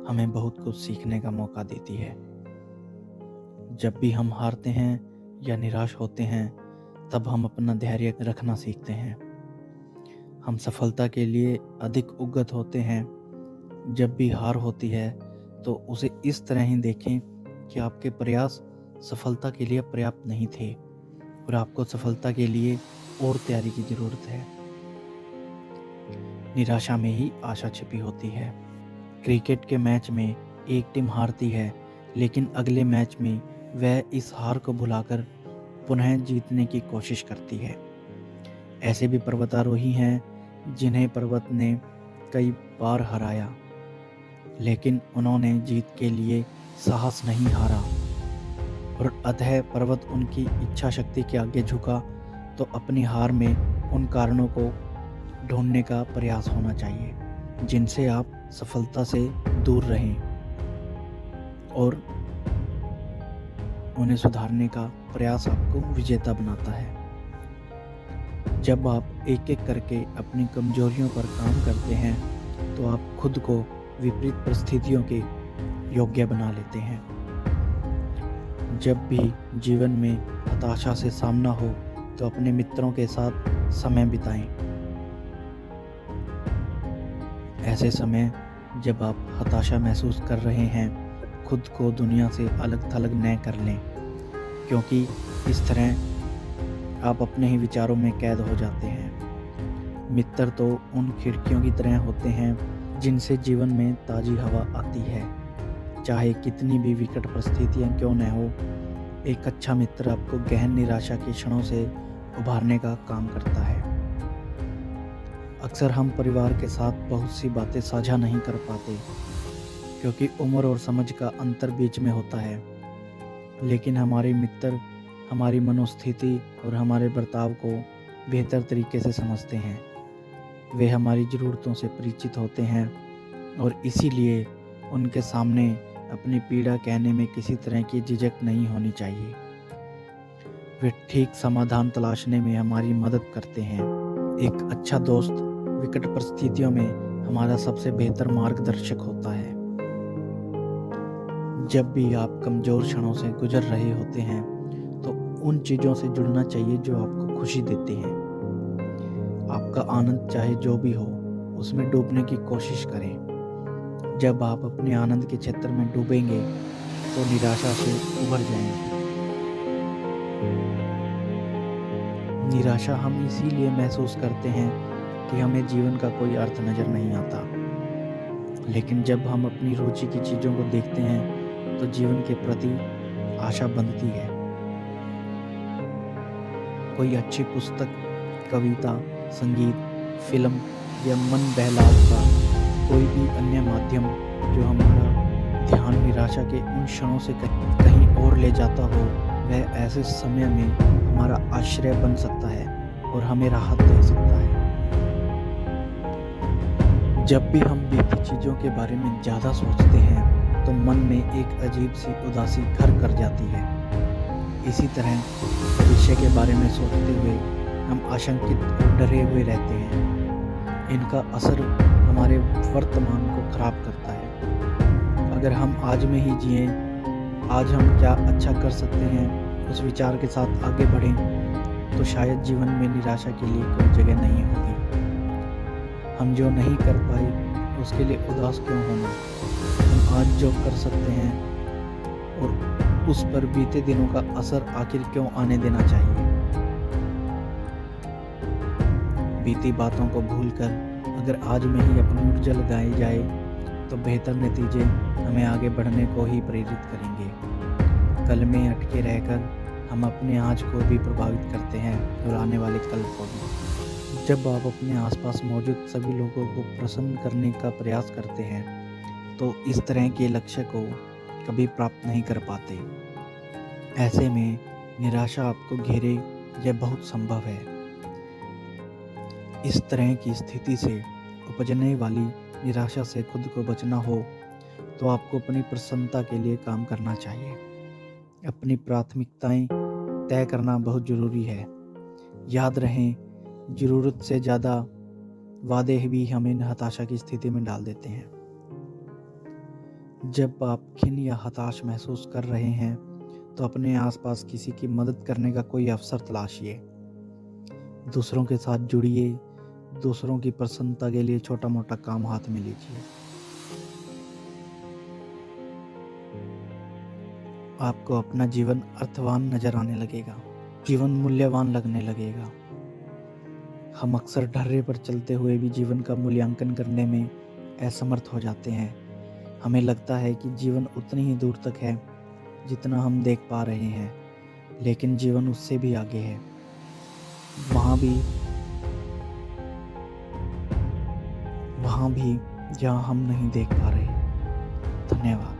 हमें बहुत कुछ सीखने का मौका देती है। जब भी हम हारते हैं या निराश होते हैं, तब हम अपना धैर्य रखना सीखते हैं। हम सफलता के लिए अधिक उद्यत होते हैं। जब भी हार होती है तो उसे इस तरह ही देखें कि आपके प्रयास सफलता के लिए पर्याप्त नहीं थे और आपको सफलता के लिए और तैयारी की ज़रूरत है। निराशा में ही आशा छिपी होती है। क्रिकेट के मैच में एक टीम हारती है, लेकिन अगले मैच में वह इस हार को भुलाकर पुनः जीतने की कोशिश करती है। ऐसे भी पर्वतारोही हैं जिन्हें पर्वत ने कई बार हराया, लेकिन उन्होंने जीत के लिए साहस नहीं हारा और अतः पर्वत उनकी इच्छा शक्ति के आगे झुका। तो अपनी हार में उन कारणों को ढूंढने का प्रयास होना चाहिए जिनसे आप सफलता से दूर रहें और उन्हें सुधारने का प्रयास आपको विजेता बनाता है। जब आप एक एक करके अपनी कमजोरियों पर काम करते हैं तो आप खुद को विपरीत परिस्थितियों के योग्य बना लेते हैं। जब भी जीवन में हताशा से सामना हो तो अपने मित्रों के साथ समय बिताएं। ऐसे समय जब आप हताशा महसूस कर रहे हैं, खुद को दुनिया से अलग थलग न कर लें, क्योंकि इस तरह आप अपने ही विचारों में कैद हो जाते हैं। मित्र तो उन खिड़कियों की तरह होते हैं जिनसे जीवन में ताज़ी हवा आती है। चाहे कितनी भी विकट परिस्थितियां क्यों न हो, एक अच्छा मित्र आपको गहन निराशा के क्षणों से उभारने का काम करता है। अक्सर हम परिवार के साथ बहुत सी बातें साझा नहीं कर पाते क्योंकि उम्र और समझ का अंतर बीच में होता है, लेकिन हमारे मित्र हमारी मनोस्थिति और हमारे बर्ताव को बेहतर तरीके से समझते हैं। वे हमारी ज़रूरतों से परिचित होते हैं और इसीलिए उनके सामने अपनी पीड़ा कहने में किसी तरह की झिझक नहीं होनी चाहिए। वे ठीक समाधान तलाशने में हमारी मदद करते हैं। एक अच्छा दोस्त विकट परिस्थितियों में हमारा सबसे बेहतर मार्गदर्शक होता है। जब भी आप कमज़ोर क्षणों से गुजर रहे होते हैं तो उन चीज़ों से जुड़ना चाहिए जो आपको खुशी देती हैं। आपका आनंद चाहे जो भी हो, उसमें डूबने की कोशिश करें। जब आप अपने आनंद के क्षेत्र में डूबेंगे तो निराशा से उभर जाएंगे। निराशा हम इसीलिए महसूस करते हैं कि हमें जीवन का कोई अर्थ नज़र नहीं आता, लेकिन जब हम अपनी रुचि की चीज़ों को देखते हैं तो जीवन के प्रति आशा बनती है। कोई अच्छी पुस्तक, कविता, संगीत, फिल्म या मन बहलाव का कोई भी अन्य माध्यम जो हमारा ध्यान निराशा के उन क्षणों से कहीं और ले जाता हो, वह ऐसे समय में हमारा आश्रय बन सकता है और हमें राहत दे सकता है। जब भी हम बीती चीज़ों के बारे में ज़्यादा सोचते हैं तो मन में एक अजीब सी उदासी घर कर जाती है। इसी तरह भविष्य के बारे में सोचते हुए हम आशंकित और डरे हुए रहते हैं। इनका असर हमारे वर्तमान को खराब करता है। अगर हम आज में ही जिएं, आज हम क्या अच्छा कर सकते हैं, उस विचार के साथ आगे बढ़ें, तो शायद जीवन में निराशा के लिए कोई जगह नहीं होगी। हम जो नहीं कर पाए उसके लिए उदास क्यों होना। हम आज जो कर सकते हैं और उस पर बीते दिनों का असर आखिर क्यों आने देना चाहिए। बीती बातों को भूलकर अगर आज में ही अपनी ऊर्जा लगाई जाए तो बेहतर नतीजे हमें आगे बढ़ने को ही प्रेरित करेंगे। कल में अटके रहकर हम अपने आज को भी प्रभावित करते हैं और आने वाले कल को भी। जब आप अपने आसपास मौजूद सभी लोगों को प्रसन्न करने का प्रयास करते हैं तो इस तरह के लक्ष्य को कभी प्राप्त नहीं कर पाते। ऐसे में निराशा आपको घेरे यह बहुत संभव है। इस तरह की स्थिति से उपजने वाली निराशा से खुद को बचना हो तो आपको अपनी प्रसन्नता के लिए काम करना चाहिए। अपनी प्राथमिकताएं तय करना बहुत ज़रूरी है। याद रहें, ज़रूरत से ज़्यादा वादे भी हमें हताशा की स्थिति में डाल देते हैं। जब आप खिन्न या हताश महसूस कर रहे हैं तो अपने आसपास किसी की मदद करने का कोई अवसर तलाशिए। दूसरों के साथ जुड़िए, दूसरों की प्रसन्नता के लिए छोटा मोटा काम हाथ में लीजिए। आपको अपना जीवन अर्थवान नजर आने लगेगा, जीवन मूल्यवान लगने लगेगा। हम अक्सर ढर्रे पर चलते हुए भी जीवन का मूल्यांकन करने में असमर्थ हो जाते हैं। हमें लगता है कि जीवन उतनी ही दूर तक है जितना हम देख पा रहे हैं, लेकिन जीवन उससे भी आगे है। वहाँ भी जहाँ हम नहीं देख पा रहे। धन्यवाद।